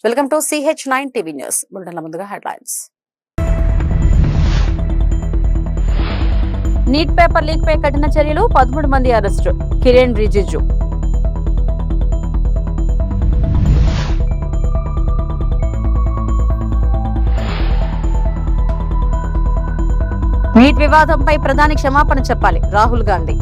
Welcome to CH9 TV news. బులెటిన్ల ముందుగా headlines. NEET paper leak పై కఠిన చర్యలు, 13 మంది అరెస్టు. కిరణ్ రిజిజు. నీట్ వివాదంపై ప్రధాని క్షమాపణ చెప్పాలి, రాహుల్ గాంధీ.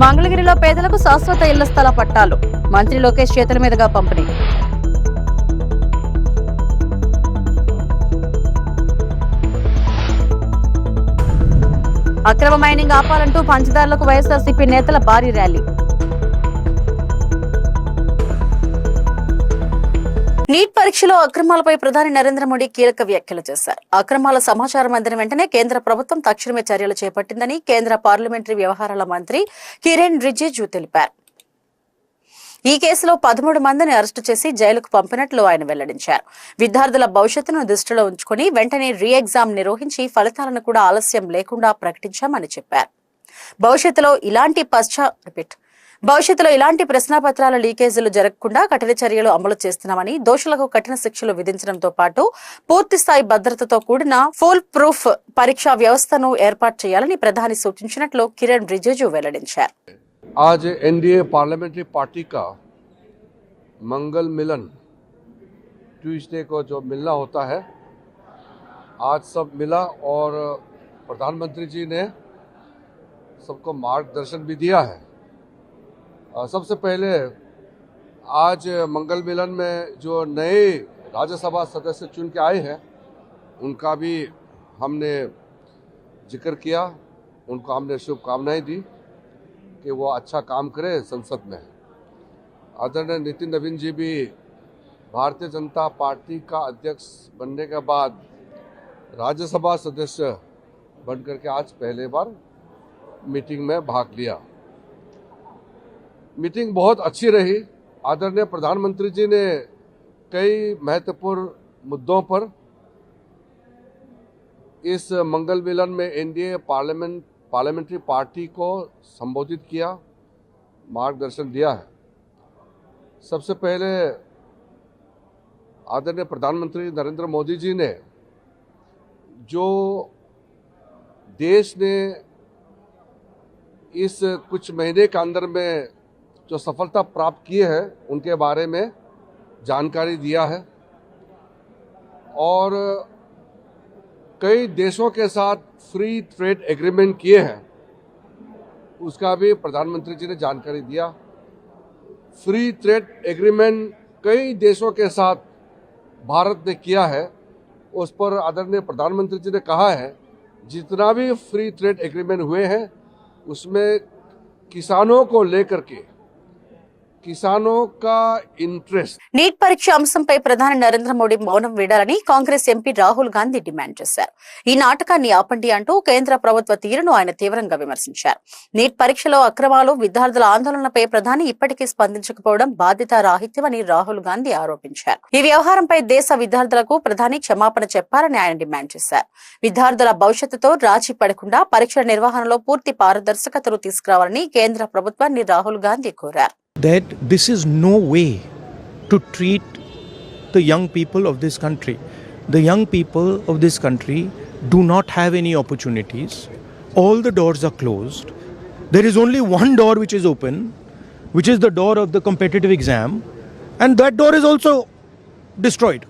మంగళగిరిలో పేదలకు శాశ్వత ఇళ్ల స్థల పట్టాలు, మంత్రి లోకేష్ చేతుల మీదుగా పంపిణీ. అక్రమ మైనింగ్ ఆపాలంటూ పంచదారులకు వైఎస్ఆర్సీపీ నేతల భారీ ర్యాలీ. నీట్ పరీక్షలో అక్రమాలపై ప్రధాని నరేంద్ర మోడీ కీలక వ్యాఖ్యలు చేశారు. అక్రమాల సమాచారం అందిన వెంటనే కేంద్ర ప్రభుత్వం తక్షణమే చర్యలు చేపట్టిందని కేంద్ర పార్లమెంటరీ వ్యవహారాల మంత్రి కిరణ్ రిజిజు తెలిపారు. ఈ కేసులో 13 మందిని అరెస్టు చేసి జైలుకు పంపినట్లు ఆయన వెల్లడించారు. విద్యార్థుల భవిష్యత్తును దృష్టిలో ఉంచుకుని వెంటనే రీ ఎగ్జామ్ నిర్వహించి ఫలితాలను కూడా ఆలస్యం లేకుండా ప్రకటించామని చెప్పారు. భవిష్యత్తులో ఇలాంటి ప్రశ్నాపత్రాల లీకేజీలు జరగకుండా కఠిన చర్యలు అమలు చేస్తున్నామని, దోషులకు కఠిన శిక్షలు విధించడంతో పాటు పూర్తిస్థాయి భద్రతతో కూడిన ఫుల్ ప్రూఫ్ పరీక్షా వ్యవస్థను ఏర్పాటు చేయాలని ప్రధాని సూచించినట్లు కిరణ్ రిజిజు వెల్లడించారు. आज एनडीए पार्लियामेंट्री पार्टी का मंगल मिलन ट्यूसडे को जो मिलना होता है, आज सब मिला और प्रधानमंत्री जी ने सबको मार्गदर्शन भी दिया है. सबसे पहले आज मंगल मिलन में जो नए राज्यसभा सदस्य चुन के आए हैं उनका भी हमने जिक्र किया, उनको हमने शुभकामनाएं दी कि वो अच्छा काम करे संसद में. आदरणीय नितिन नवीन जी भी भारतीय जनता पार्टी का अध्यक्ष बनने के बाद राज्यसभा सदस्य बनकर के आज पहले बार मीटिंग में भाग लिया. मीटिंग बहुत अच्छी रही. आदरणीय प्रधानमंत्री जी ने कई महत्वपूर्ण मुद्दों पर इस मंगल मिलन में एनडीए पार्लियामेंट्री पार्टी को संबोधित किया, मार्गदर्शन दिया है. सबसे पहले आदरणीय प्रधानमंत्री नरेंद्र मोदी जी ने जो देश ने इस कुछ महीने के अंदर में जो सफलता प्राप्त किए हैं उनके बारे में जानकारी दिया है और कई देशों के साथ फ्री ट्रेड एग्रीमेंट किए हैं, उसका भी प्रधानमंत्री जी ने जानकारी दिया. फ्री ट्रेड एग्रीमेंट कई देशों के साथ भारत ने किया है, उस पर आदरणीय प्रधानमंत्री जी ने कहा है जितना भी फ्री ट्रेड एग्रीमेंट हुए हैं उसमें किसानों को लेकर के కిసానో కా ఇంట్రెస్ట్. నీట్ పరీక్ష అంశంపై ప్రధాని నరేంద్ర మోడీ మౌనం వీడాలని కాంగ్రెస్ ఎంపీ రాహుల్ గాంధీ డిమాండ్ చేశారు. ఈ నాటకాన్ని ఆపండి అంటూ కేంద్ర ప్రభుత్వ తీరును ఆయన తీవ్రంగా విమర్శించారు. నీట్ పరీక్షలో అక్రమాలు, విద్యార్థుల ఆందోళనపై ప్రధాని ఇప్పటికీ స్పందించకపోవడం బాధ్యతారాహిత్యమని రాహుల్ గాంధీ ఆరోపించారు. ఈ వ్యవహారంపై దేశ విద్యార్థులకు ప్రధాని క్షమాపణ చెప్పాలని ఆయన డిమాండ్ చేశారు. విద్యార్థుల భవిష్యత్తుతో రాజీ పడకుండా పరీక్షల నిర్వహణలో పూర్తి పారదర్శకతను తీసుకురావాలని కేంద్ర ప్రభుత్వాన్ని రాహుల్ గాంధీ కోరారు. That this is no way to treat the young people of this country. The young people of this country do not have any opportunities. All the doors are closed. There is only one door which is open, which is the door of the competitive exam, and that door is also destroyed.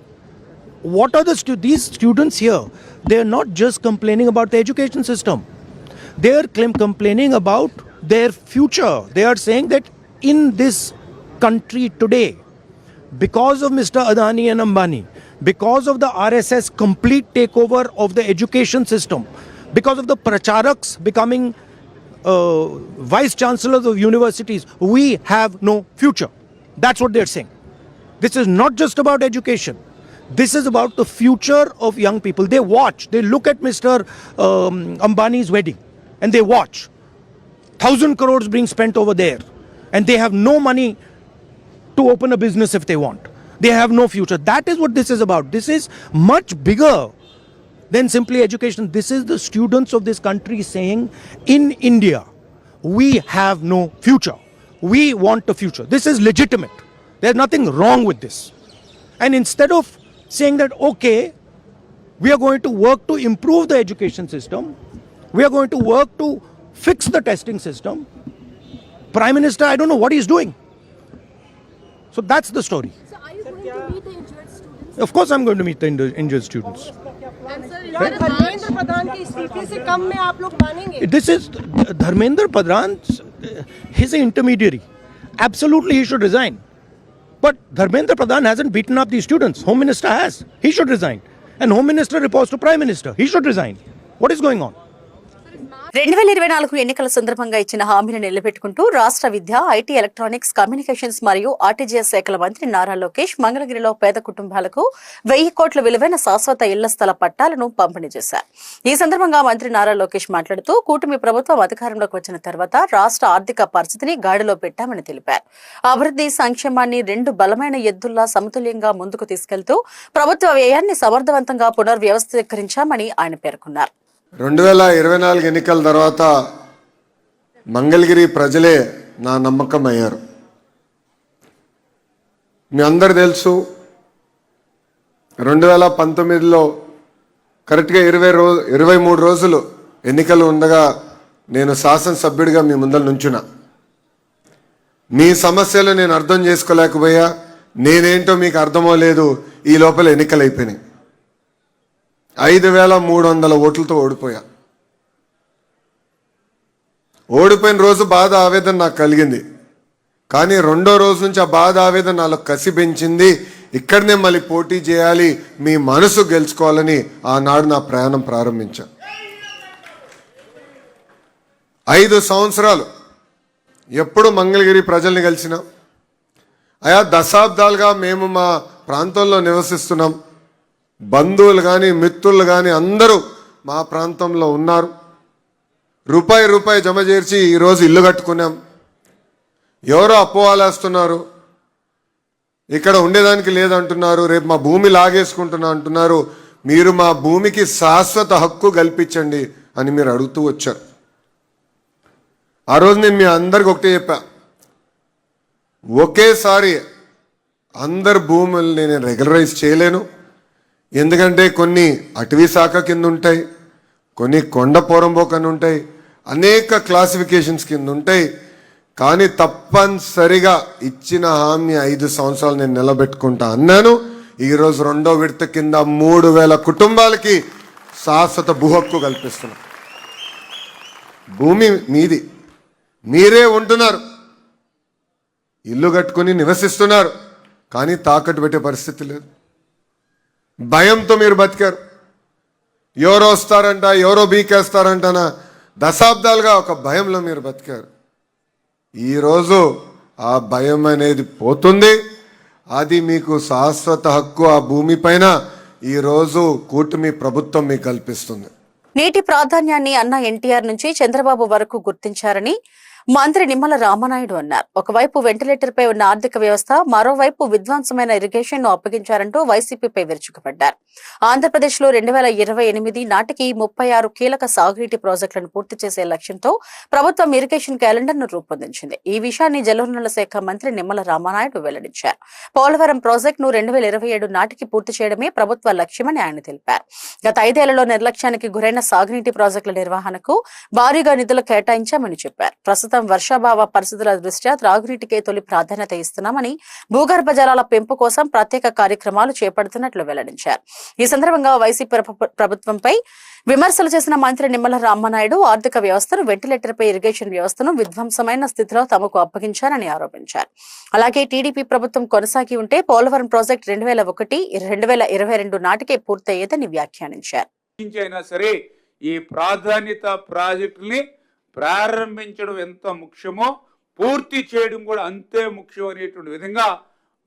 What are these students here? They are not just complaining about the education system. They are complaining about their future. They are saying that in this country today, because of Mr. Adani and Ambani, because of the RSS complete takeover of the education system, because of the pracharaks becoming vice chancellors of universities, we have no future. That's what they're saying. This is not just about education. This is about the future of young people. They watch, they look at Mr. Ambani's wedding and they watch 1,000 crores being spent over there. And they have no money to open a business if they want. They have no future. That is what this is about. This is much bigger than simply education. This is the students of this country saying, in India, we have no future. We want a future. This is legitimate. There's nothing wrong with this. And instead of saying that, okay, we are going to work to improve the education system, we are going to work to fix the testing system, Prime Minister, I don't know what he's doing. So that's the story. So are you going to meet the injured students? Of course I'm going to meet the injured students. Dharmendra Pradhan के इस्तीफे से कम में आप लोग मानेंगे? This is Dharmendra Pradhan, he's an intermediary. Absolutely he should resign. But Dharmendra Pradhan hasn't beaten up these students. Home Minister has. He should resign. And Home Minister reports to Prime Minister. He should resign. What is going on? 2024 ఎన్నికల సందర్భంగా ఇచ్చిన హామీని నిలబెట్టుకుంటూ రాష్ట్ర విద్య, IT, electronics, communications మరియు RTGS శాఖల మంత్రి నారా లోకేష్ మంగళగిరిలో పేద కుటుంబాలకు 1000 కోట్ల విలువైన శాశ్వత ఇళ్ల స్థల పట్టాలను పంపిణీ చేశారు. ఈ సందర్భంగా మంత్రి నారా లోకేష్ మాట్లాడుతూ కూటమి ప్రభుత్వం అధికారంలోకి వచ్చిన తర్వాత రాష్ట్ర ఆర్థిక పరిస్థితిని గాడిలో పెట్టామని తెలిపారు. అభివృద్ధి, సంక్షేమాన్ని 2 బలమైన ఎద్దుల్లా సమతుల్యంగా ముందుకు తీసుకెళ్తూ ప్రభుత్వ వ్యయాన్ని సమర్థవంతంగా పునర్వ్యవస్థీకరించామని ఆయన పేర్కొన్నారు. 2024 ఎన్నికల తర్వాత మంగళగిరి ప్రజలే నా నమ్మకం అయ్యారు. మీ అందరు తెలుసు 2019లో కరెక్ట్గా 23 రోజులు ఎన్నికలు ఉండగా నేను శాసనసభ్యుడిగా మీ ముందర నుంచున్నా. మీ సమస్యలు నేను అర్థం చేసుకోలేకపోయా, నేనేంటో మీకు అర్థమో లేదు. ఈ లోపల ఎన్నికలు అయిపోయినాయి. 5300 ఓట్లతో ఓడిపోయా. ఓడిపోయిన రోజు బాధ, ఆవేదన నాకు కలిగింది. కానీ రెండో రోజు నుంచి ఆ బాధ, ఆవేదన నాలో కసి పెంచింది. ఇక్కడనే మళ్ళీ పోటీ చేయాలి, మీ మనసు గెలుచుకోవాలని ఆనాడు నా ప్రయాణం ప్రారంభించా. 5 సంవత్సరాలు ఎప్పుడు మంగళగిరి ప్రజల్ని కలిసినా, ఆయా దశాబ్దాలుగా మేము మా ప్రాంతంలో నివసిస్తున్నాం. బంధువులు కానీ మిత్రులు కానీ అందరూ మా ప్రాంతంలో ఉన్నారు. రూపాయి జమ చేర్చి ఈరోజు ఇల్లు కట్టుకున్నాం. ఎవరో అపోవాలేస్తున్నారు, ఇక్కడ ఉండేదానికి లేదంటున్నారు, రేపు మా భూమి లాగేసుకుంటున్నా అంటున్నారు. మీరు మా భూమికి శాశ్వత హక్కు కల్పించండి అని మీరు అడుగుతూ వచ్చారు. ఆ రోజు నేను మీ అందరికి ఒకటే చెప్పా, ఒకేసారి అందరు భూముల్ని నేను రెగ్యులరైజ్ చేయలేను. ఎందుకంటే కొన్ని అటవీ శాఖ కింద ఉంటాయి, కొన్ని కొండ పోరంబోకని ఉంటాయి, అనేక క్లాసిఫికేషన్స్ కింద ఉంటాయి. కానీ తప్పనిసరిగా ఇచ్చిన హామీ 5 సంవత్సరాలు నేను నిలబెట్టుకుంటా అన్నాను. ఈరోజు 2వ విడత కింద 3000 కుటుంబాలకి శాశ్వత భూ హక్కు కల్పిస్తున్నా. భూమి మీది, మీరే ఉంటున్నారు, ఇల్లు కట్టుకుని నివసిస్తున్నారు, కానీ తాకట్టు పెట్టే పరిస్థితి లేదు. భయంతో మీరు బతికారు. ఎవరో వస్తారంట, ఎవరో బీకేస్తారంటనా దశాబ్దాలుగా ఒక భయంలో మీరు బతికారు. ఈరోజు ఆ భయం అనేది పోతుంది. అది మీకు శాశ్వత హక్కు ఆ భూమి పైన ఈరోజు కూటమి ప్రభుత్వం మీకు కల్పిస్తుంది. నీటి ప్రాధాన్యాన్ని అన్న ఎన్టీఆర్ నుంచి చంద్రబాబు వరకు గుర్తించారని మంత్రి నిమ్మల రామనాయుడు అన్నారు. ఒకవైపు వెంటిలేటర్ పై ఉన్న ఆర్థిక వ్యవస్థ, మరోవైపు విధ్వంసమైన ఇరిగేషన్ ను అప్పగించారంటూ వైసీపీపై విరుచుకుపడ్డారు. ఆంధ్రప్రదేశ్ లో 2028 నాటికి 36 కీలక సాగునీటి ప్రాజెక్టులను పూర్తి చేసే లక్ష్యంతో ప్రభుత్వం ఇరిగేషన్ క్యాలెండర్ ను రూపొందించింది. ఈ విషయాన్ని జలవనరుల శాఖ మంత్రి నిమ్మల రామనాయుడు వెల్లడించారు. పోలవరం ప్రాజెక్టును 2027 నాటికి పూర్తి చేయడమే ప్రభుత్వ లక్ష్యమని ఆయన తెలిపారు. గత 5 ఏళ్లలో నిర్లక్ష్యానికి గురైన సాగునీటి ప్రాజెక్టుల నిర్వహణకు భారీగా నిధులు కేటాయించామని చెప్పారు. ప్రస్తుతం వర్షాభావ పరిస్థితుల దృష్ట్యా త్రాగునీటికే తొలి ప్రాధాన్యత ఇస్తున్నామని, భూగర్భ జలాల పెంపు కోసం ప్రత్యేక కార్యక్రమాలు చేపడుతున్నట్లు వెల్లడించారు. ఈ సందర్భంగా వైసీపీ ప్రభుత్వంపై విమర్శలు చేసిన మంత్రి నిమ్మల రామనాయుడు ఆర్థిక వ్యవస్థను, వెంటిలేటర్ పై ఇరిగేషన్ వ్యవస్థను విధ్వంసమైన స్థితిలో తమకు అప్పగించారని ఆరోపించారు. అలాగే టీడీపీ ప్రభుత్వం కొనసాగి ఉంటే పోలవరం ప్రాజెక్టు 2001-2022 నాటికే పూర్తయ్యేదని వ్యాఖ్యానించారు. సరే, ఈ ప్రాధాన్యత ప్రాజెక్టుల్ని ప్రారంభించడం ఎంత ముఖ్యమో పూర్తి చేయడం కూడా అంతే ముఖ్యం అనేటువంటి విధంగా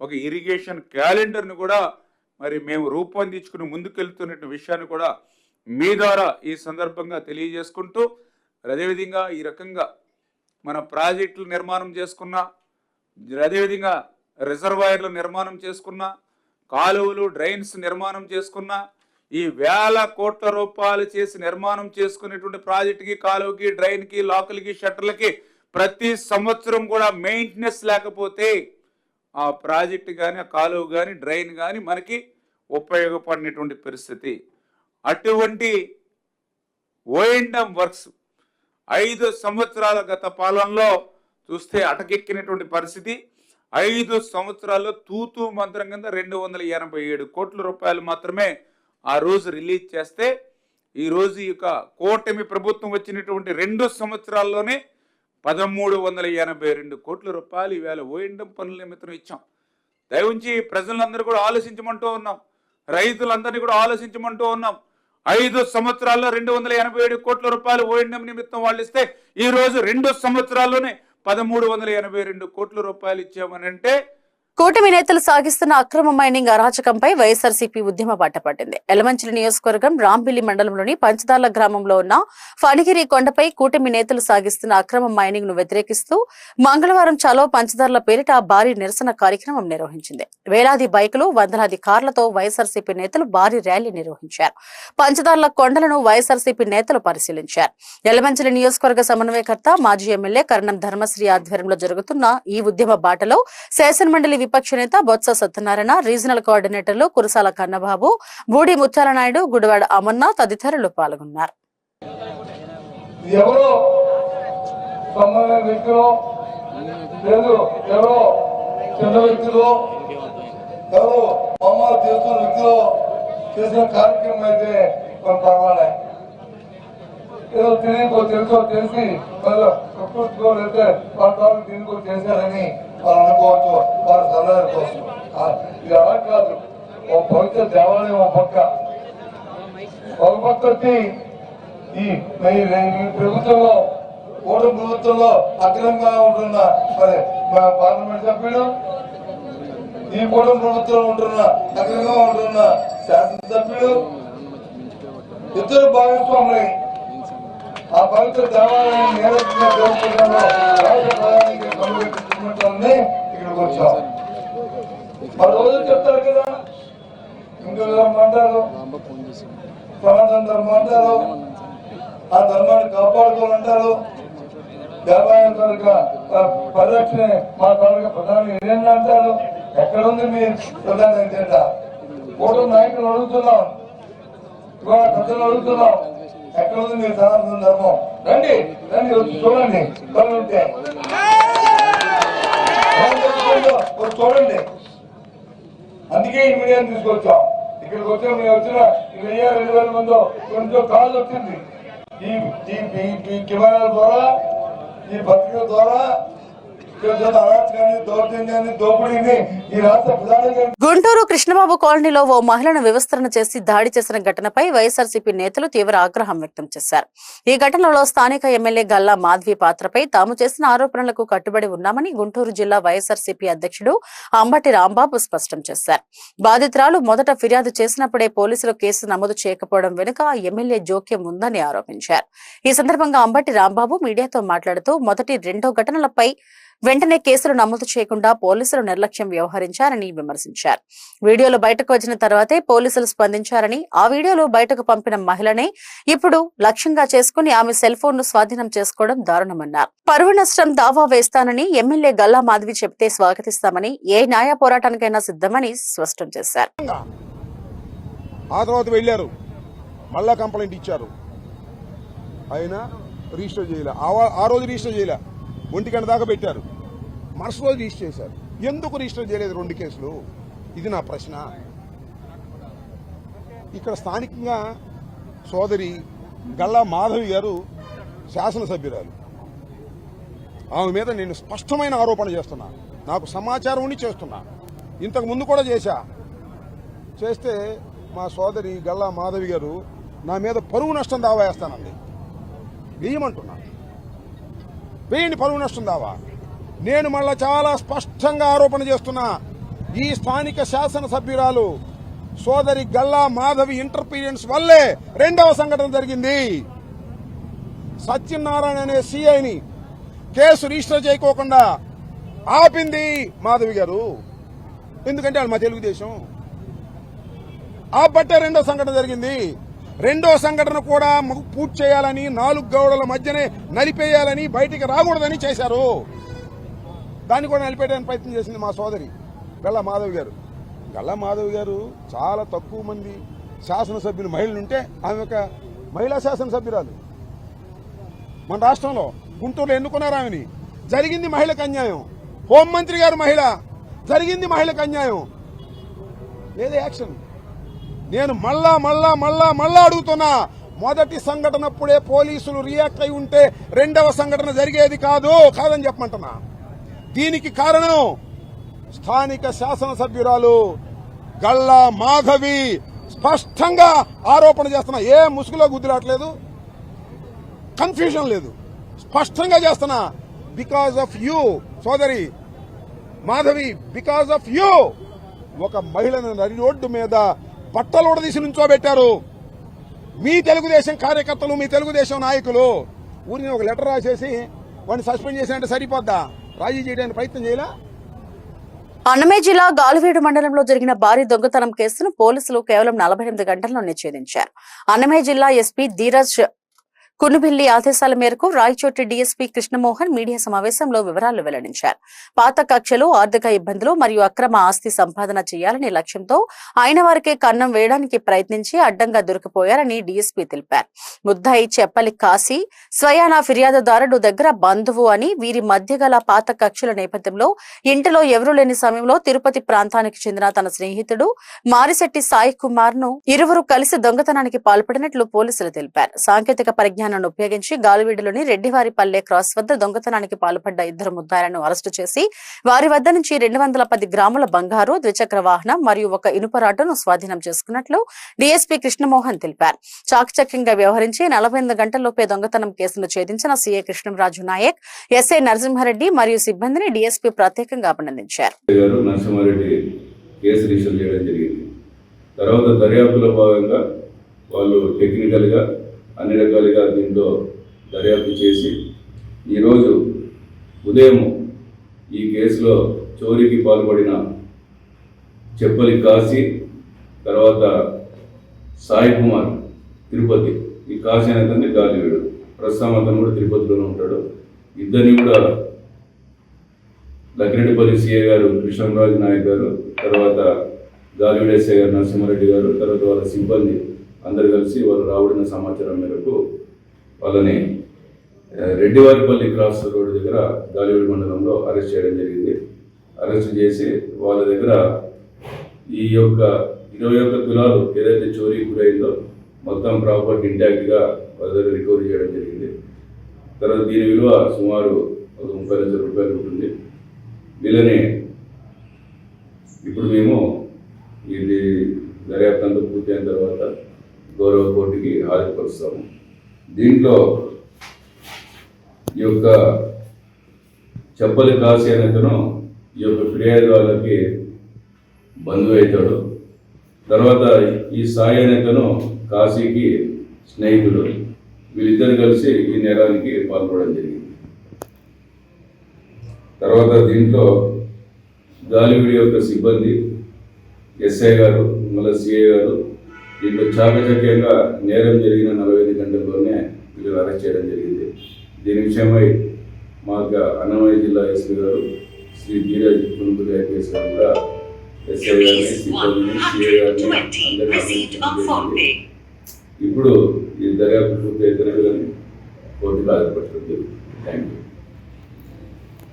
ఒక ఇరిగేషన్ క్యాలెండర్ను కూడా మరి మేము రూపొందించుకుని ముందుకెళ్తున్న విషయాన్ని కూడా మీ ద్వారా ఈ సందర్భంగా తెలియజేసుకుంటూ, అదేవిధంగా ఈ రకంగా మన ప్రాజెక్టులు నిర్మాణం చేసుకున్నా, అదేవిధంగా రిజర్వాయర్లు నిర్మాణం చేసుకున్నా, కాలువలు డ్రైన్స్ నిర్మాణం చేసుకున్నా, ఈ వేల కోట్ల రూపాయలు చేసి నిర్మాణం చేసుకునేటువంటి ప్రాజెక్టుకి, కాలువకి, డ్రైన్కి, లాకులకి, షట్టర్లకి ప్రతి సంవత్సరం కూడా మెయింటెనెన్స్ లేకపోతే ఆ ప్రాజెక్టు కానీ, ఆ కాలువ కానీ, డ్రైన్ కానీ మనకి ఉపయోగపడినటువంటి పరిస్థితి. అటువంటి ఓఎండ్ఎం వర్క్స్ 5 సంవత్సరాల గత పాలనలో చూస్తే అటకెక్కినటువంటి పరిస్థితి. 5 సంవత్సరాల్లో తూతూ మంత్రం కింద 287 కోట్ల రూపాయలు మాత్రమే ఆ రోజు రిలీజ్ చేస్తే, ఈరోజు ఈ కూటమి ప్రభుత్వం వచ్చినటువంటి 2 సంవత్సరాల్లోనే 1382 కోట్ల రూపాయలు ఈవేళ ఓఎండ్ఎం పనుల నిమిత్తం ఇచ్చాం. దయవుంచి ప్రజలందరూ కూడా ఆలోచించమంటూ ఉన్నాం, రైతులందరినీ కూడా ఆలోచించమంటూ ఉన్నాం. 5 సంవత్సరాల్లో 287 కోట్ల రూపాయలు ఓఎండ్ఎం నిమిత్తం వాళ్ళు ఇస్తే, ఈ రోజు 2 సంవత్సరాల్లోనే 1382 కోట్ల రూపాయలు ఇచ్చామని అంటే కూటమి నేతలు సాగిస్తున్న అక్రమ మైనింగ్ అరాచకంపై వైఎస్ఆర్సీపీ ఉద్యమ బాట పట్టింది. ఎలమంచిలి నియోజకవర్గం రాంబిల్లి మండలంలోని పంచదార్ల గ్రామంలో ఉన్న ఫణిగిరి కొండపై కూటమి నేతలు సాగిస్తున్న అక్రమ మైనింగ్ ను వ్యతిరేకిస్తూ మంగళవారం చలో పంచదార్ల పేరిట భారీ నిరసన కార్యక్రమం నిర్వహించింది. వేలాది బైకులు, వందలాది కార్లతో వైఎస్ఆర్సీపీ నేతలు భారీ ర్యాలీ నిర్వహించారు. పంచదార్ల కొండలను వైఎస్ఆర్సీపీ నేతలు పరిశీలించారు. ఎలమంచిలి నియోజకవర్గ సమన్వయకర్త, మాజీ ఎమ్మెల్యే కరణం ధర్మశ్రీ ఆధ్వర్యంలో జరుగుతున్న ఈ ఉద్యమ బాటలో శాసనమండలి విపక్ష నేత బొత్స సత్యనారాయణ, రీజనల్ కోఆర్డినేటర్లు కురసాల కన్నబాబు, బూడి ముత్యాల నాయుడు, గుడివాడ అమన్న తదితరులు పాల్గొన్నారు. ఏదో తెలుసో తెలిసి కక్కుర్చుకోలేతే వాళ్ళ దీనికి చేశారని వాళ్ళు అనుకోవచ్చు, వాళ్ళ సలహాల కోసం. ఇది అలా కాదు. ఓ పవిత్ర దేవాలయం ఒక పక్క వచ్చి ఈ ప్రభుత్వంలో, కూటమి ప్రభుత్వంలో అక్రమంగా ఉంటున్న మరి పార్లమెంట్ సభ్యుడు, ఈ కూటమి ప్రభుత్వంలో ఉంటున్న అక్రమంగా ఉంటున్న శాసనసభ్యుడు ఇద్దరు భాగస్వాములై ఆ పవిత్ర దేవాలయాన్ని నేరస్తుగా జరుగుతుండడంలో రాష్ట్ర ప్రధానికి కనుగొట్టుకున్నట్లనే ఇక్కడికి వచ్చాం. మరి రోజు చెప్తారు కదా, హిందూ ధర్మం అంటారు, సనాతన ధర్మం అంటారు, ఆ ధర్మాన్ని కాపాడుకోవాలంటారు, దేవాలయం తాలూకా పరిరక్షణ మా తాలూకా ప్రధాని ఏదైనా అంటారు. ఎక్కడుంది మీ ప్రధాని ఏంటంట? కూటమి నాయకులు అడుగుతున్నాం, ఇవాళ ప్రజలు అడుగుతున్నాం, ఎక్కడ ఉంది మీరు సనాతన ధర్మం? రండి రండి చూడండి, ఉంటే చూడండి. అందుకే ఈ మీడియాని తీసుకొచ్చాం. ఇక్కడికి వచ్చా మేము వచ్చిన 1000-2000 మంది కొంచెం కాల్ వచ్చింది. ఈ కెమెరాల ద్వారా, ఈ పత్రికల ద్వారా గుంటూరు కృష్ణబాబు కాలనీలో ఓ మహిళను వివస్త్రణ చేసి దాడి చేసిన ఘటనపై వైఎస్ఆర్సీపీ నేతలు తీవ్ర ఆగ్రహం వ్యక్తం చేశారు. ఈ ఘటనలో స్థానిక ఎమ్మెల్యే గల్లా మాధవి పాత్రపై తాము చేసిన ఆరోపణలకు కట్టుబడి ఉన్నామని గుంటూరు జిల్లా వైఎస్ఆర్సీపీ అధ్యక్షుడు అంబటి రాంబాబు స్పష్టం చేశారు. బాధితురాలు మొదట ఫిర్యాదు చేసినప్పుడే పోలీసులు కేసు నమోదు చేయకపోవడం వెనుక ఎమ్మెల్యే జోక్యం ఉందని ఆరోపించారు. ఈ సందర్భంగా అంబటి రాంబాబు మీడియాతో మాట్లాడుతూ మొదటి 2 ఘటనలపై వెంటనే కేసులు నమోదు చేయకుండా పోలీసులు నిర్లక్ష్యం వ్యవహరించారని విమర్శించారు. వీడియోలు బయటకు వచ్చిన తర్వాతే పోలీసులు స్పందించారని, ఆ వీడియోలు బయటకు పంపిన మహిళనే ఇప్పుడు లక్ష్యంగా చేసుకుని ఆమె సెల్ ఫోన్ ను స్వాధీనం చేసుకోవడం దారుణమన్నారు. పరువు నష్టం దావా వేస్తానని ఎమ్మెల్యే గల్లా మాధవి చెబితే స్వాగతిస్తామని, ఏ న్యాయ పోరాటానికైనా సిద్ధమని స్పష్టం చేశారు. ఆ తర్వాత వెళ్లారు, మళ్ళా కంప్లైంట్ ఇచ్చారు, అయినా రిజిస్టర్ చేయలే. ఆ రోజు రిజిస్టర్ చేయలే, 1 గంట దాకా పెట్టారు. మరుసటి రోజు రిజిస్టర్ చేశారు. ఎందుకు రిజిస్టర్ చేయలేదు 2 కేసులు? ఇది నా ప్రశ్న. ఇక్కడ స్థానికంగా సోదరి గల్లా మాధవి గారు శాసనసభ్యురాలు. ఆమె మీద నేను స్పష్టమైన ఆరోపణ చేస్తున్నా, నాకు సమాచారం ఉండి చేస్తున్నా. ఇంతకు ముందు కూడా చేస్తే మా సోదరి గల్లా మాధవి గారు నా మీద పరువు నష్టం దావా వేస్తానండి. వేయమంటున్నా, వేయండి పరువు నష్టం దావా. నేను మళ్ళా చాలా స్పష్టంగా ఆరోపణ చేస్తున్నా, ఈ స్థానిక శాసనసభ్యురాలు సోదరి గల్లా మాధవి ఇంటర్ఫీరెన్స్ వల్లే 2వ సంఘటన జరిగింది. సత్యనారాయణ అనే సిఐని కేసు రిజిస్టర్ చేయకోకుండా ఆపింది మాధవి గారు. ఎందుకంటే వాళ్ళు మా తెలుగుదేశం. ఆ బట్టే రెండో సంఘటన జరిగింది. రెండో సంఘటన కూడా పూర్తి చేయాలని, 4 గోడల మధ్యనే నలిపేయాలని, బయటికి రాకూడదని చేశారు. దాన్ని కూడా నలిపేయడానికి ప్రయత్నం చేసింది మా సోదరి గల్లా మాధవి గారు. గల్లా మాధవి గారు చాలా తక్కువ మంది శాసనసభ్యులు మహిళలుంటే ఆమె ఒక మహిళా శాసనసభ్యురాలు. మన రాష్ట్రంలో గుంటూరులో ఎన్నుకున్నారు ఆమెని. జరిగింది మహిళకు అన్యాయం. హోంమంత్రి గారు మహిళ, జరిగింది మహిళకు అన్యాయం. లేదా యాక్షన్. నేను మళ్ళా అడుగుతున్నా, మొదటి సంఘటనప్పుడే పోలీసులు రియాక్ట్ అయి ఉంటే రెండవ సంఘటన జరిగేది కాదని చెప్పమంటున్నా. దీనికి కారణం స్థానిక శాసనసభ్యురాలు గల్లా మాధవి స్పష్టంగా ఆరోపణ చేస్తున్నా. ఏ ముసుగులో గుద్దులాట్లేదు, కన్ఫ్యూజన్ లేదు, స్పష్టంగా చేస్తున్నా. బికాజ్ ఆఫ్ యూ సోదరి మాధవి, బికాజ్ ఆఫ్ యూ ఒక మహిళను నడి రోడ్డు మీద బట్టలోడదీసి నుంచోబెట్టారు. మీ తెలుగుదేశం కార్యకర్తలు, మీ తెలుగుదేశం నాయకులు ఊరిని ఒక లెటర్ రాసేసి వాడిని సస్పెండ్ చేసినట్టు సరిపోద్దా? రాజీ చేయడానికి ప్రయత్నం చేయాలా? అన్నమయ్య జిల్లా గాలివీడు మండలంలో జరిగిన భారీ దొంగతనం కేసును పోలీసులు కేవలం 48 గంటల్లోనే ఛేదించారు. అన్నమయ్య జిల్లా ఎస్పీ ధీరజ్ కునుబిల్లి ఆదేశాల మేరకు రాయచోటి డీఎస్పీ కృష్ణమోహన్ మీడియా సమావేశంలో వివరాలు వెల్లడించారు. పాత కక్షలు, ఆర్థిక ఇబ్బందులు మరియు అక్రమ ఆస్తి సంపాదన చేయాలనే లక్ష్యంతో అయిన వారికే కన్నం వేయడానికి ప్రయత్నించి అడ్డంగా దొరికిపోయారని డీఎస్పీ తెలిపారు. ముద్దాయి చెప్పలి కాశీ స్వయానా ఫిర్యాదుదారుడు దగ్గర బంధువు అని, వీరి మధ్య గల పాత కక్షల నేపథ్యంలో ఇంటిలో ఎవరూ లేని సమయంలో తిరుపతి ప్రాంతానికి చెందిన తన స్నేహితుడు మారిశెట్టి సాయి కుమార్ ను ఇరువురు కలిసి దొంగతనానికి పాల్పడినట్లు పోలీసులు తెలిపారు. సాంకేతిక పరిజ్ఞానం ఉపయోగించి గాలివీడులోని రెడ్డివారిపల్లె క్రాస్ వద్ద దొంగతనానికి పాల్పడ్డ 2 ముద్దాయిలను అరెస్టు చేసి వారి వద్ద నుంచి 210 గ్రాముల బంగారు, ద్విచక్ర వాహనం మరియు ఒక ఇనుపరాటును స్వాధీనం చేసుకున్నట్లు డీఎస్పీ కృష్ణమోహన్ తెలిపారు. చాకచక్యంగా వ్యవహరించి 48 గంటల్లోపే దొంగతనం కేసును ఛేదించిన సీఏ కృష్ణంరాజు నాయక్, ఎస్ఐ నరసింహారెడ్డి మరియు సిబ్బందిని డీఎస్పీ ప్రత్యేకంగా అభినందించారు. తర్వాత దర్యాప్తులో భాగంగా వాళ్ళు టెక్నికల్ గా అన్ని రకాలుగా దీంట్లో దర్యాప్తు చేసి ఈరోజు ఉదయం ఈ కేసులో చోరీకి పాల్పడిన చెప్పలి కాశీ, తర్వాత సాయి కుమార్ తిరుపతి, ఈ కాశీ అనేది గాలివీడు, ప్రస్తుతం అతను కూడా తిరుపతిలోనే ఉంటాడు. ఇద్దరిని కూడా లగ్రెడ్డిపల్లి సిఏ గారు కృష్ణరాజు నాయక్ గారు, తర్వాత గాలివీడు ఎస్ఐ గారు నరసింహారెడ్డి గారు, తర్వాత వాళ్ళ సిబ్బంది అందరు కలిసి వాళ్ళు రాబడిన సమాచారం మేరకు వాళ్ళని రెడ్డివారిపల్లి క్రాస్ రోడ్డు దగ్గర గాలివీడు మండలంలో అరెస్ట్ చేయడం జరిగింది. అరెస్ట్ చేసి వాళ్ళ దగ్గర ఈ యొక్క 21 తులాలు ఏదైతే చోరీకి గురైందో మొత్తం ప్రాపర్టీ ఇంటాక్ట్గా వాళ్ళ దగ్గర రికవరీ చేయడం జరిగింది. తర్వాత దీని విలువ సుమారు 30 లక్షల రూపాయలు ఉంటుంది. వీళ్ళని ఇప్పుడు మేము ఇది దర్యాప్తు అంతా పూర్తి అయిన తర్వాత గౌరవ కోర్టుకి హాజరుపరుస్తాము. దీంట్లో ఈ యొక్క చెప్పలి కాశీ అనేతను ఈ యొక్క ఫిర్యాదు వాళ్ళకి బంధువు అవుతాడు. తర్వాత ఈ సాయి అనేతను కాశీకి స్నేహితుడు. వీళ్ళిద్దరు కలిసి ఈ నేరానికి పాల్పడడం జరిగింది. తర్వాత దీంట్లో గాలివీడి యొక్క సిబ్బంది ఎస్ఐ గారు, మళ్ళీ సిఐ గారు దీంట్లో చాకచక్యంగా నేరం జరిగిన 45 గంటల్లోనే వీళ్ళు అరెస్ట్ చేయడం జరిగింది. దీని విషయమై మా అన్నమయ్య జిల్లా ఎస్పీ గారు శ్రీ ధీరజ్ కునుబిల్లి ఐపీఎస్ గారు కూడా ఎస్ఐ గారిని, సిబ్బందిని, సిఐ గారిని అందరినీ ఇప్పుడు ఈ దర్యాప్తు పూర్తి అయితే కోర్టులో హాజరుపరచడం జరుగుతుంది. Thank you.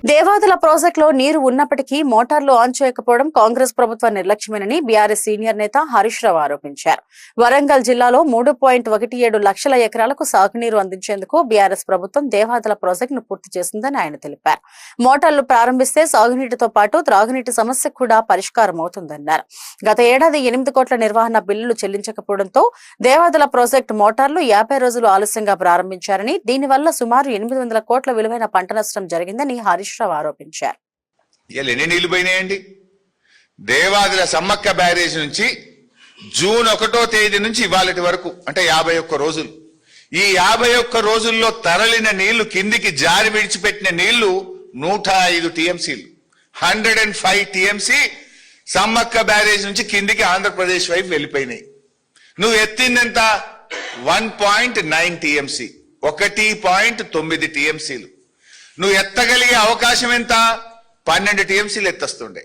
దేవాదుల ప్రాజెక్టులో నీరు ఉన్నప్పటికీ మోటార్లు ఆన్ చేయకపోవడం కాంగ్రెస్ ప్రభుత్వ నిర్లక్ష్యమేనని బీఆర్ఎస్ సీనియర్ నేత హరీష్ రావు ఆరోపించారు. వరంగల్ జిల్లాలో 3.17 లక్షల ఎకరాలకు సాగునీరు అందించేందుకు బీఆర్ఎస్ ప్రభుత్వం దేవాదుల ప్రాజెక్టును పూర్తి చేసిందని ఆయన తెలిపారు. మోటార్లు ప్రారంభిస్తే సాగునీటితో పాటు త్రాగునీటి సమస్య కూడా పరిష్కారం అవుతుందన్నారు. గత ఏడాది 8 కోట్ల నిర్వహణ బిల్లులు చెల్లించకపోవడంతో దేవాదుల ప్రాజెక్టు మోటార్లు 50 రోజులు ఆలస్యంగా ప్రారంభించారని, దీనివల్ల సుమారు 800 కోట్ల విలువైన పంట నష్టం జరిగిందని హరీష్ రావు ఆరోపించారు. ఎన్ని నీళ్లు పోయినాయండి? దేవాదుల సమ్మక్క బ్యారేజ్ నుంచి జూన్ 1వ తేదీ నుంచి ఇవాళటి వరకు అంటే 51 రోజులు. ఈ 51 రోజుల్లో తరలిన నీళ్లు, కిందికి జారి విడిచిపెట్టిన నీళ్లు 105 టీఎంసీలు, 105 టీఎంసీ సమ్మక్క బ్యారేజ్ నుంచి కిందికి ఆంధ్రప్రదేశ్ వైపు వెళ్ళిపోయినాయి. నువ్వు ఎత్తింది ఎంత? 1.9 టీఎంసీ, 1.9 టీఎంసీలు. నువ్వు ఎత్తగలిగే అవకాశం ఎంత? 12 టీఎంసీలు ఎత్తొస్తుండే.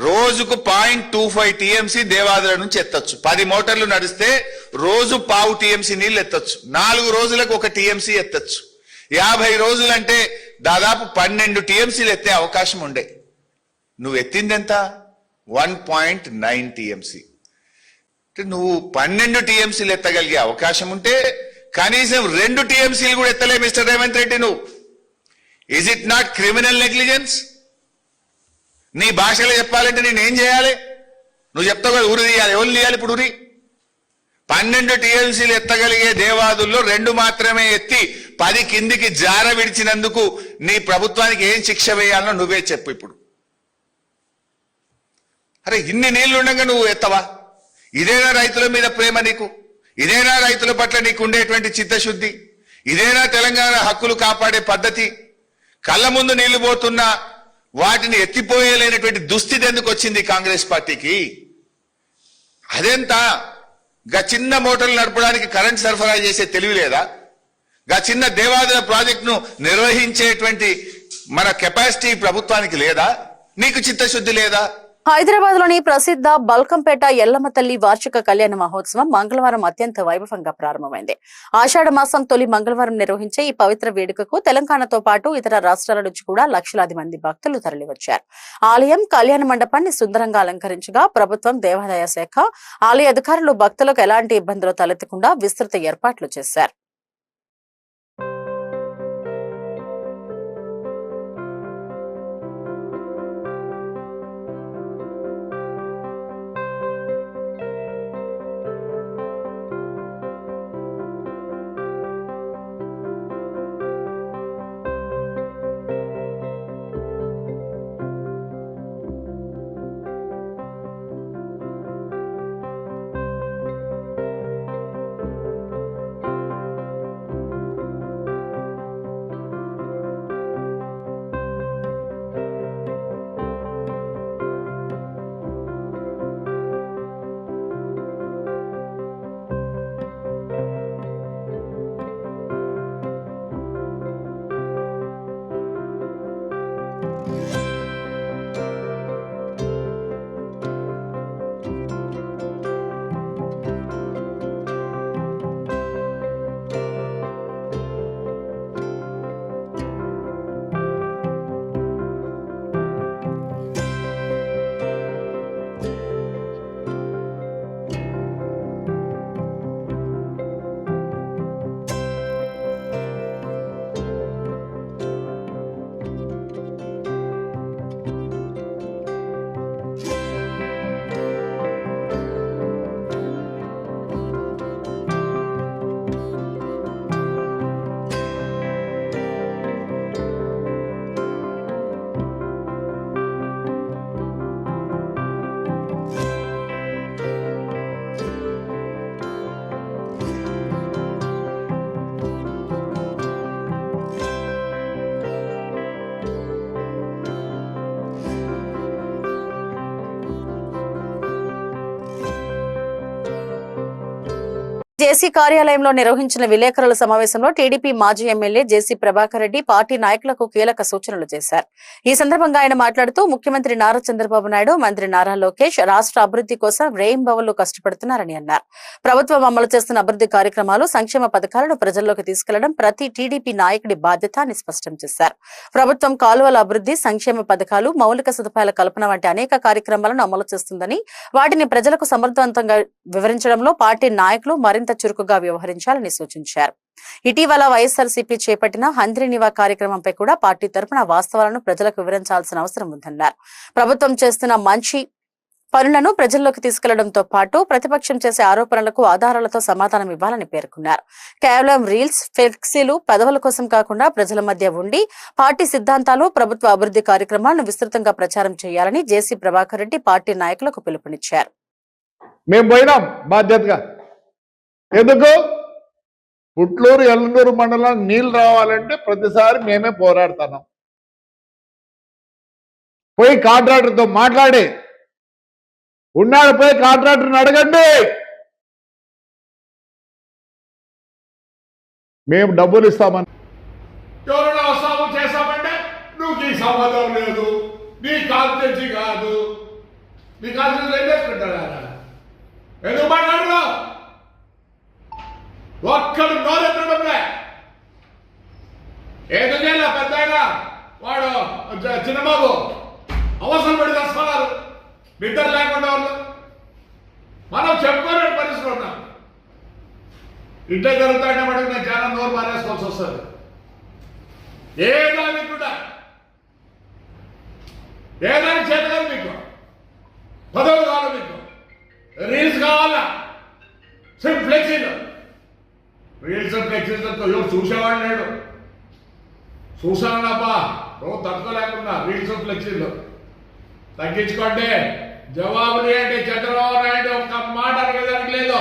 రోజుకు 0.25 టీఎంసీ దేవాదుల నుంచి ఎత్తొచ్చు. 10 మోటార్లు నడిస్తే రోజు 0.5 టీఎంసీ నీళ్లు ఎత్తొచ్చు. 4 రోజులకు 1 టీఎంసీ ఎత్తొచ్చు. 50 రోజులంటే దాదాపు 12 టీఎంసీలు ఎత్తే అవకాశం ఉండే. నువ్వు ఎత్తింది ఎంత? 1.9 టీఎంసీ. నువ్వు 12 టీఎంసీలు ఎత్తగలిగే అవకాశం ఉంటే కనీసం 2 టీఎంసీలు కూడా ఎత్తలే మిస్టర్ రేవంత్ రెడ్డి నువ్వు. Is it not criminal negligence? నీ భాషలో చెప్పాలంటే నేనేం చేయాలి? నువ్వు చెప్తావు కదా ఉరి తీయాలి. ఎవరు తీయాలి ఇప్పుడు ఉరి? 12 టీఎంసీలు ఎత్తగలిగే దేవాదుల్లో 2 మాత్రమే ఎత్తి 10 కిందికి జార విడిచినందుకు నీ ప్రభుత్వానికి ఏం శిక్ష వేయాలో నువ్వే చెప్పు ఇప్పుడు. అరే ఇన్ని నీళ్లు ఉండగా నువ్వు ఎత్తవా? ఇదేనా రైతుల మీద ప్రేమ నీకు? ఇదేనా రైతుల పట్ల నీకు ఉండేటువంటి చిత్తశుద్ధి? ఇదేనా తెలంగాణ హక్కులు కాపాడే పద్ధతి? కళ్ళ ముందు నీళ్లు పోతున్నా వాటిని ఎత్తిపోయలేనటువంటి దుస్థితి ఎందుకు వచ్చింది కాంగ్రెస్ పార్టీకి? అదెంత? గా చిన్న మోటార్లు నడపడానికి కరెంట్ సరఫరా చేసే తెలివి లేదా? గా చిన్న దేవాదుల ప్రాజెక్టును నిర్వహించేటువంటి మన కెపాసిటీ ప్రభుత్వానికి లేదా? నీకు చిత్తశుద్ధి లేదా? హైదరాబాద్ లోని ప్రసిద్ధ బల్కంపేట ఎల్లమ్మ తల్లి వార్షిక కళ్యాణ మహోత్సవం మంగళవారం అత్యంత వైభవంగా ప్రారంభమైంది. ఆషాఢ మాసం తొలి మంగళవారం నిర్వహించే ఈ పవిత్ర వేడుకకు తెలంగాణతో పాటు ఇతర రాష్ట్రాల నుంచి కూడా లక్షలాది మంది భక్తులు తరలివచ్చారు. ఆలయం కళ్యాణ మండపాన్ని సుందరంగా అలంకరించగా ప్రభుత్వం, దేవాదాయ శాఖ, ఆలయ అధికారులు భక్తులకు ఎలాంటి ఇబ్బందులు తలెత్తకుండా విస్తృత ఏర్పాట్లు చేశారు. జేసీ కార్యాలయంలో నిర్వహించిన విలేకరుల సమావేశంలో టీడీపీ మాజీ ఎమ్మెల్యే జేసీ ప్రభాకర్ రెడ్డి పార్టీ నాయకులకు కీలక సూచనలు చేశారు. ఈ సందర్భంగా ఆయన మాట్లాడుతూ ముఖ్యమంత్రి నారా చంద్రబాబు నాయుడు, మంత్రి నారా లోకేష్ రాష్ట్ర అభివృద్ధి కోసం రేయింబవళ్లు కష్టపడుతున్నారని అన్నారు. ప్రభుత్వం అమలు చేస్తున్న అభివృద్ధి కార్యక్రమాలు, సంక్షేమ పథకాలను ప్రజల్లోకి తీసుకెళ్లడం ప్రతి టీడీపీ నాయకుడి బాధ్యత అని స్పష్టం చేశారు. ప్రభుత్వం కాలువల అభివృద్ధి, సంక్షేమ పథకాలు, మౌలిక సదుపాయాల కల్పన వంటి అనేక కార్యక్రమాలను అమలు చేస్తుందని, వాటిని ప్రజలకు సమర్థవంతంగా వివరించడంలో పార్టీ నాయకులు మరింత చురుకుగా వ్యవహరించాలని సూచించారు. ఇటీవల వైఎస్ఆర్సీపీ చేపట్టిన హంద్రీనివా కార్యక్రమంపై కూడా పార్టీ తరపున వాస్తవాలను ప్రజలకు వివరించాల్సిన అవసరం ఉందన్నారు. ప్రభుత్వం చేస్తున్న మంచి పనులను ప్రజల్లోకి తీసుకెళ్లడంతో పాటు ప్రతిపక్షం చేసే ఆరోపణలకు ఆధారాలతో సమాధానం ఇవ్వాలని పేర్కొన్నారు. కేవలం రీల్స్, ఫ్లెక్సీలు, పదవుల కోసం కాకుండా ప్రజల మధ్య ఉండి పార్టీ సిద్ధాంతాలు, ప్రభుత్వ అభివృద్ధి కార్యక్రమాలను విస్తృతంగా ప్రచారం చేయాలని జేసీ ప్రభాకర్ రెడ్డి పార్టీ నాయకులకు పిలుపునిచ్చారు. మేము పోయినాం బాధ్యతగా. ఎందుకు? పుట్లూరు, ఎల్లనూరు మండలానికి నీళ్లు రావాలంటే ప్రతిసారి మేమే పోరాడుతున్నాం. పోయి కాంట్రాక్టర్తో మాట్లాడి ఉన్నాడు, పోయి కాంట్రాక్టర్ని అడగండి. మేము డబ్బులు ఇస్తామని ఎవరైనా వస్తాము చేస్తామంటే నువ్వు ఈ సంబంధం లేదు, నీ కాన్స్టిట్యూన్సీ కాదు, నీ కాన్స్టిట్యూన్సీ ఏం చేసుకుంటారా? ఎందుకు మాట్లాడరు? ఒక్కడు నోరెత్తడంలే. ఏదో చేయాల పెద్ద వాడు చిన్నబాబు అవసరం పడి వస్తున్నారు, నిద్ర లేకుండా వాళ్ళు. మనం చెప్పుకోలేని పరిస్థితులు ఉన్నాం. ఇంట్లో జరుగుతానే పడి నేను చాలా నోరు మారేసుకోవాల్సి వస్తుంది. ఏదానికి కూడా ఏదానికి చేతలేదు మీకు. పదవులు కావాలి మీకు, రీల్స్ కావాలా, ఫ్లెక్సీలు. రీల్స్ ఫ్లెక్సీలతో ఎవరు చూసేవాడు లేడు. చూసానబ్బా రోజు తట్టుకోలేకుండా రీల్స్ ఫ్లెక్సీలు తగ్గించుకోండి. జవాబులు ఏంటి? చంద్రబాబు నాయుడు ఒక్క మాట అడగడానికి లేదు.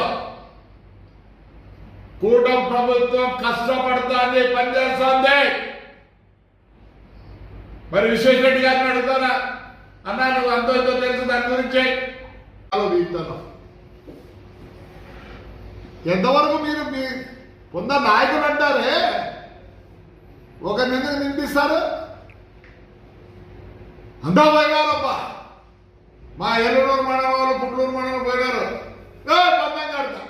కూటమి ప్రభుత్వం కష్టపడుతుంది, పనిచేస్తుంది. మరి విశ్వేశ్వరరెడ్డి గారిని అడుగుతానా? అన్నా నువ్వు అంతో ఎంతో తెలుసు దాని గురించి ఆలోచిస్తాను. ఎంతవరకు మీరు మీ పొంద నాయకులు అంటారే ఒకరిని ఎందుకు నిందిస్తారు? అంతా పోయినారబ్బా. మా ఎల్లూరు మండలం వాళ్ళు పుట్లూరు మండలం పోయినారు, పందం కడతా.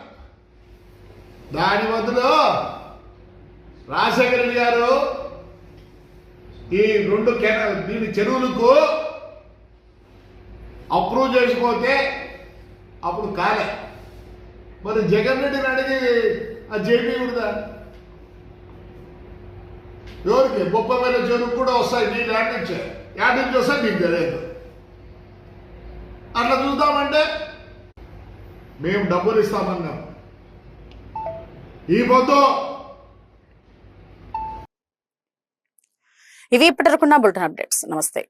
దాని బదులు రాజశేఖర రెడ్డి గారు ఈ 2 దీని చెరువులకు అప్రూవ్ చేసిపోతే అప్పుడు కాలే. మరి జగన్ రెడ్డిని అడిగి అది చేయించకూడదా? ఎవరికి? బొప్పవేల చెరువు కూడా వస్తాయి నీళ్ళు. యాడ్ నుంచి వస్తాయి నీకు తెలియదు. అట్లా చూద్దామంటే మేము డబ్బులు ఇస్తామన్నాం. ఈ పొద్దు ఇవి ఇప్పటివరకున్న బులెటిన్ అప్డేట్స్. నమస్తే.